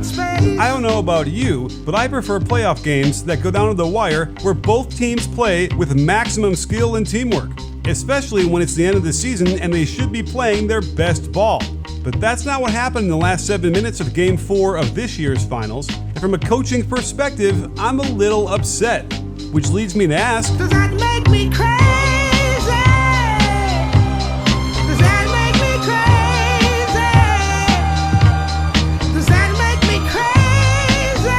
I don't know about you, but I prefer playoff games that go down to the wire where both teams play with maximum skill and teamwork, especially when it's the end of the season and they should be playing their best ball. But that's not what happened in the last 7 minutes of Game 4 of this year's finals, and from a coaching perspective, I'm a little upset. Which leads me to ask, Does that make me crazy? Does that make me crazy? Does that make me crazy?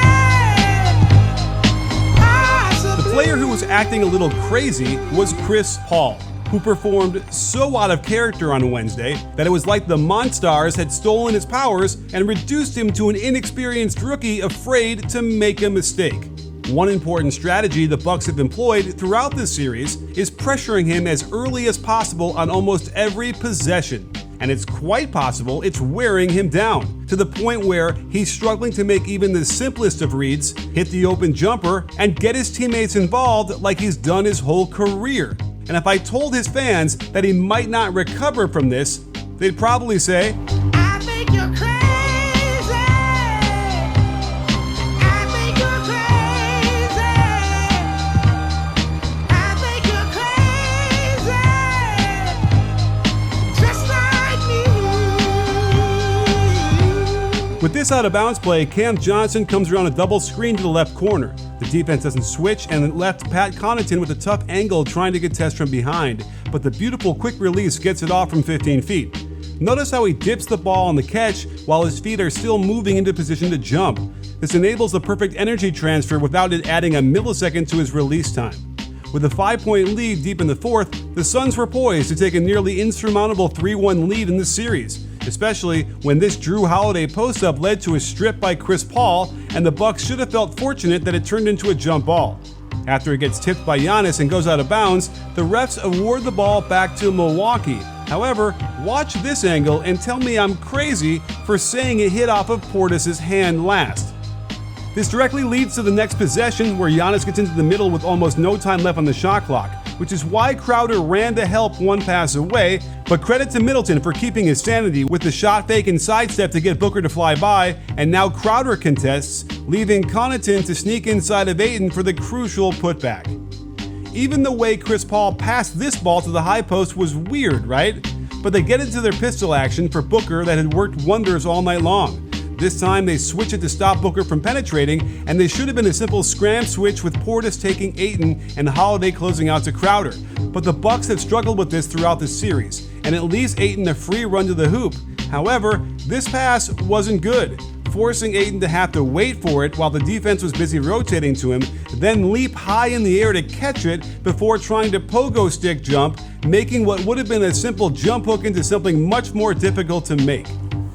Possibly. the player who was acting a little crazy was Chris Paul, who performed so out of character on Wednesday that it was like the Monstars had stolen his powers and reduced him to an inexperienced rookie afraid to make a mistake. One important strategy the Bucks have employed throughout this series is pressuring him as early as possible on almost every possession. And it's quite possible it's wearing him down, to the point where he's struggling to make even the simplest of reads, hit the open jumper, and get his teammates involved like he's done his whole career. And if I told his fans that he might not recover from this, they'd probably say, I think you're crazy. I think you're crazy. I think you're crazy. Just like me. With this out-of-bounds play, Cam Johnson comes around a double screen to the left corner. The defense doesn't switch and it left Pat Connaughton with a tough angle trying to contest from behind, but the beautiful quick release gets it off from 15 feet. Notice how he dips the ball on the catch while his feet are still moving into position to jump. This enables the perfect energy transfer without it adding a millisecond to his release time. With a 5-point lead deep in the fourth, the Suns were poised to take a nearly insurmountable 3-1 lead in the series, especially when this Drew Holiday post-up led to a strip by Chris Paul, and the Bucks should have felt fortunate that it turned into a jump ball. After it gets tipped by Giannis and goes out of bounds, the refs award the ball back to Milwaukee. However, watch this angle and tell me I'm crazy for saying it hit off of Portis' hand last. This directly leads to the next possession where Giannis gets into the middle with almost no time left on the shot clock, which is why Crowder ran to help one pass away, but credit to Middleton for keeping his sanity with the shot fake and sidestep to get Booker to fly by, and now Crowder contests, leaving Connaughton to sneak inside of Ayton for the crucial putback. Even the way Chris Paul passed this ball to the high post was weird, right? But they get into their pistol action for Booker that had worked wonders all night long. This time they switch it to stop Booker from penetrating, and they should have been a simple scram switch with Portis taking Ayton and Holiday closing out to Crowder. But the Bucks have struggled with this throughout the series, and it leaves Ayton a free run to the hoop. However, this pass wasn't good, forcing Ayton to have to wait for it while the defense was busy rotating to him, then leap high in the air to catch it before trying to pogo stick jump, making what would have been a simple jump hook into something much more difficult to make.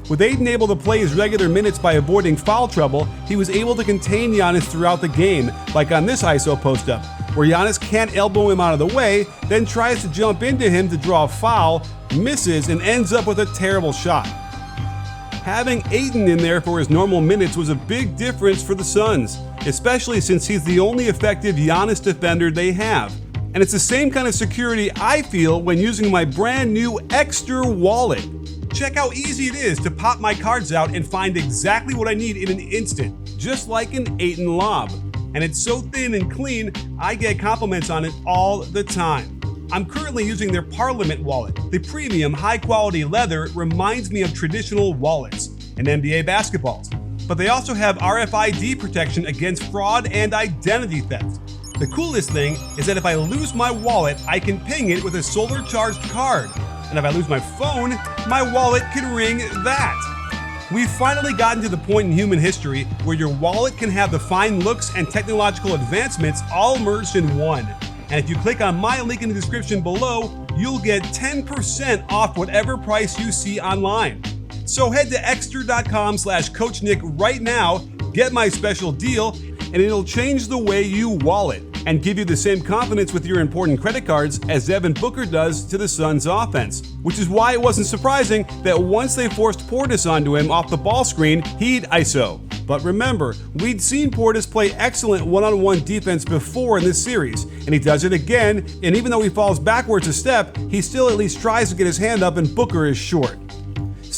With Ayton able to play his regular minutes by avoiding foul trouble, he was able to contain Giannis throughout the game, like on this ISO post-up, where Giannis can't elbow him out of the way, then tries to jump into him to draw a foul, misses, and ends up with a terrible shot. Having Ayton in there for his normal minutes was a big difference for the Suns, especially since he's the only effective Giannis defender they have. And it's the same kind of security I feel when using my brand new Extra wallet. Check how easy it is to pop my cards out and find exactly what I need in an instant, just like an Ayton lob. And it's so thin and clean, I get compliments on it all the time. I'm currently using their Parliament wallet. The premium, high-quality leather reminds me of traditional wallets and NBA basketballs. But they also have RFID protection against fraud and identity theft. The coolest thing is that if I lose my wallet, I can ping it with a solar-charged card. And if I lose my phone, my wallet can ring that. We've finally gotten to the point in human history where your wallet can have the fine looks and technological advancements all merged in one. And if you click on my link in the description below, you'll get 10% off whatever price you see online. So head to extra.com/CoachNick right now, get my special deal, and it'll change the way you wallet and give you the same confidence with your important credit cards as Devin Booker does to the Suns' offense. Which is why it wasn't surprising that once they forced Portis onto him off the ball screen, he'd ISO. But remember, we'd seen Portis play excellent one-on-one defense before in this series, and he does it again, and even though he falls backwards a step, he still at least tries to get his hand up and Booker is short.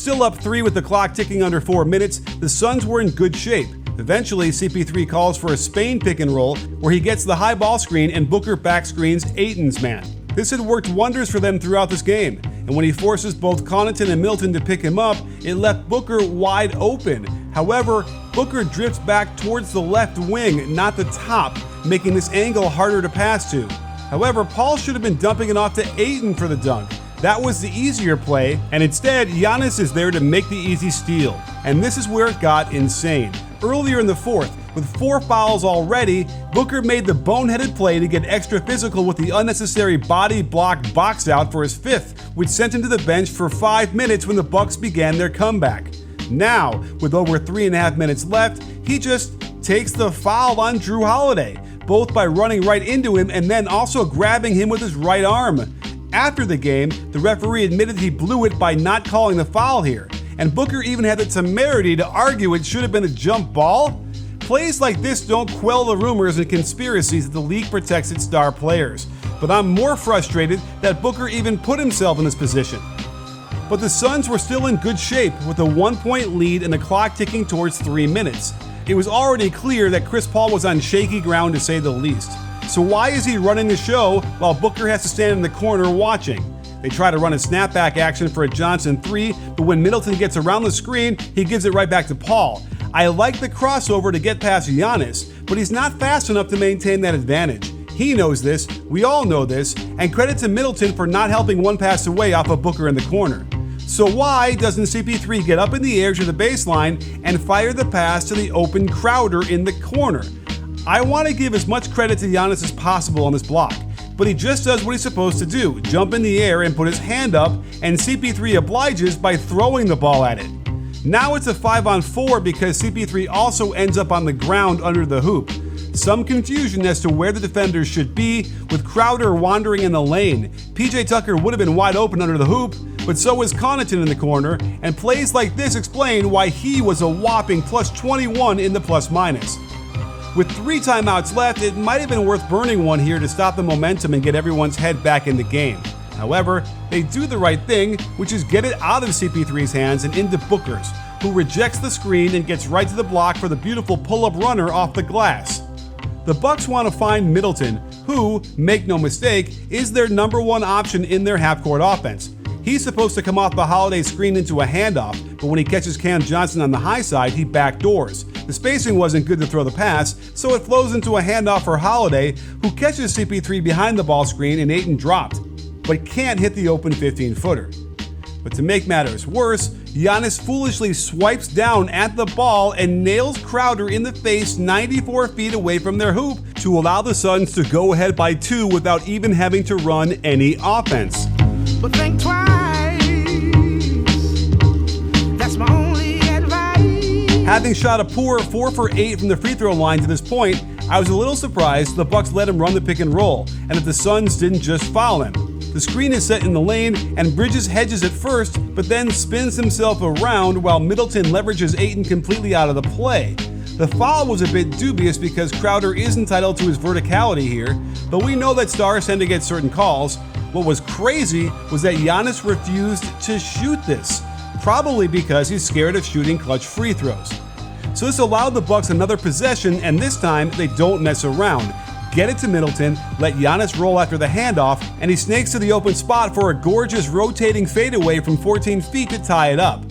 Still up 3 with the clock ticking under 4 minutes, the Suns were in good shape. Eventually, CP3 calls for a Spain pick and roll where he gets the high ball screen and Booker back screens Ayton's man. This had worked wonders for them throughout this game, and when he forces both Connaughton and Middleton to pick him up, it left Booker wide open. However, Booker drifts back towards the left wing, not the top, making this angle harder to pass to. However, Paul should have been dumping it off to Ayton for the dunk. That was the easier play, and instead, Giannis is there to make the easy steal. And this is where it got insane. Earlier in the fourth, with 4 fouls already, Booker made the boneheaded play to get extra physical with the unnecessary body block box out for his 5th, which sent him to the bench for 5 minutes when the Bucks began their comeback. Now, with over 3.5 minutes left, he just takes the foul on Jrue Holiday, both by running right into him and then also grabbing him with his right arm. After the game, the referee admitted he blew it by not calling the foul here, and Booker even had the temerity to argue it should have been a jump ball. Plays like this don't quell the rumors and conspiracies that the league protects its star players, but I'm more frustrated that Booker even put himself in this position. But the Suns were still in good shape with a 1-point lead and the clock ticking towards 3 minutes. It was already clear that Chris Paul was on shaky ground to say the least. So why is he running the show while Booker has to stand in the corner watching? They try to run a snapback action for a Johnson 3, but when Middleton gets around the screen, he gives it right back to Paul. I like the crossover to get past Giannis, but he's not fast enough to maintain that advantage. He knows this, we all know this, and credit to Middleton for not helping one pass away off of Booker in the corner. So why doesn't CP3 get up in the air to the baseline and fire the pass to the open Crowder in the corner? I want to give as much credit to Giannis as possible on this block, but he just does what he's supposed to do, jump in the air and put his hand up, and CP3 obliges by throwing the ball at it. Now it's a 5-on-4 because CP3 also ends up on the ground under the hoop. Some confusion as to where the defenders should be, with Crowder wandering in the lane. PJ Tucker would have been wide open under the hoop, but so was Connaughton in the corner, and plays like this explain why he was a whopping plus 21 in the plus-minus. With 3 timeouts left, it might have been worth burning one here to stop the momentum and get everyone's head back in the game. However, they do the right thing, which is get it out of CP3's hands and into Booker's, who rejects the screen and gets right to the block for the beautiful pull-up runner off the glass. The Bucks want to find Middleton, who, make no mistake, is their number 1 option in their half-court offense. He's supposed to come off the Holiday screen into a handoff, but when he catches Cam Johnson on the high side, he backdoors. The spacing wasn't good to throw the pass, so it flows into a handoff for Holiday, who catches CP3 behind the ball screen and Ayton dropped, but can't hit the open 15-footer. But to make matters worse, Giannis foolishly swipes down at the ball and nails Crowder in the face 94 feet away from their hoop to allow the Suns to go ahead by 2 without even having to run any offense. But think twice. That's my only advice. Having shot a poor 4 for 8 from the free throw line to this point, I was a little surprised the Bucks let him run the pick and roll, and that the Suns didn't just foul him. The screen is set in the lane, and Bridges hedges at first, but then spins himself around while Middleton leverages Ayton completely out of the play. The foul was a bit dubious because Crowder is entitled to his verticality here, but we know that stars tend to get certain calls. What was crazy was that Giannis refused to shoot this, probably because he's scared of shooting clutch free throws. So this allowed the Bucks another possession, and this time they don't mess around. Get it to Middleton, let Giannis roll after the handoff, and he snakes to the open spot for a gorgeous rotating fadeaway from 14 feet to tie it up.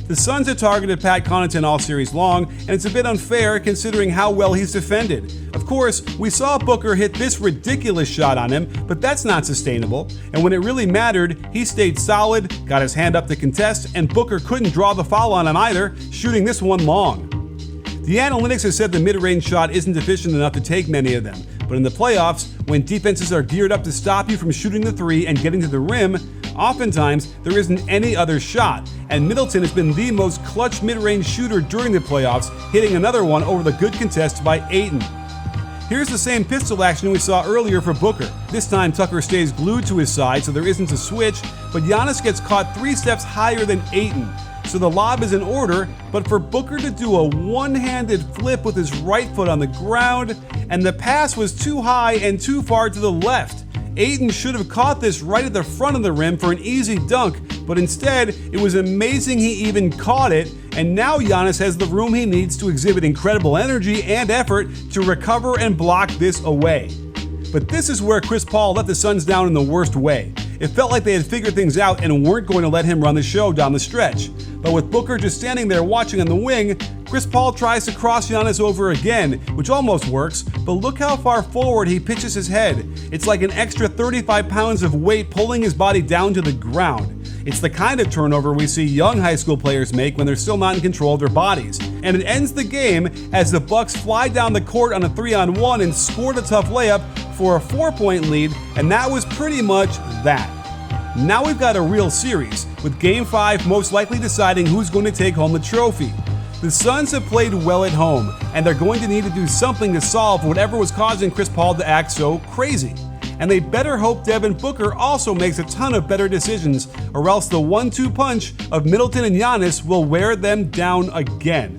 The Suns have targeted Pat Connaughton all series long, and it's a bit unfair considering how well he's defended. Of course, we saw Booker hit this ridiculous shot on him, but that's not sustainable, and when it really mattered, he stayed solid, got his hand up to contest, and Booker couldn't draw the foul on him either, shooting this one long. The analytics have said the mid-range shot isn't efficient enough to take many of them, but in the playoffs, when defenses are geared up to stop you from shooting the 3 and getting to the rim, oftentimes there isn't any other shot, and Middleton has been the most clutch mid-range shooter during the playoffs, hitting another one over the good contest by Ayton. Here's the same pistol action we saw earlier for Booker. This time Tucker stays glued to his side so there isn't a switch, but Giannis gets caught 3 steps higher than Ayton. So the lob is in order, but for Booker to do a one-handed flip with his right foot on the ground, and the pass was too high and too far to the left. Ayton should have caught this right at the front of the rim for an easy dunk, but instead, it was amazing he even caught it, and now Giannis has the room he needs to exhibit incredible energy and effort to recover and block this away. But this is where Chris Paul let the Suns down in the worst way. It felt like they had figured things out and weren't going to let him run the show down the stretch. But with Booker just standing there watching on the wing, Chris Paul tries to cross Giannis over again, which almost works, but look how far forward he pitches his head. It's like an extra 35 pounds of weight pulling his body down to the ground. It's the kind of turnover we see young high school players make when they're still not in control of their bodies. And it ends the game as the Bucks fly down the court on a 3-on-1 and scored a tough layup for a 4-point lead, and that was pretty much that. Now we've got a real series, with Game 5 most likely deciding who's going to take home the trophy. The Suns have played well at home, and they're going to need to do something to solve whatever was causing Chris Paul to act so crazy. And they better hope Devin Booker also makes a ton of better decisions, or else the 1-2 punch of Middleton and Giannis will wear them down again.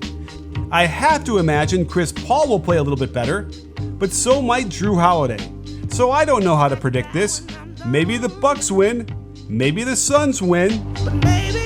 I have to imagine Chris Paul will play a little bit better, but so might Drew Holiday. So I don't know how to predict this. Maybe the Bucks win, maybe the Suns win. But maybe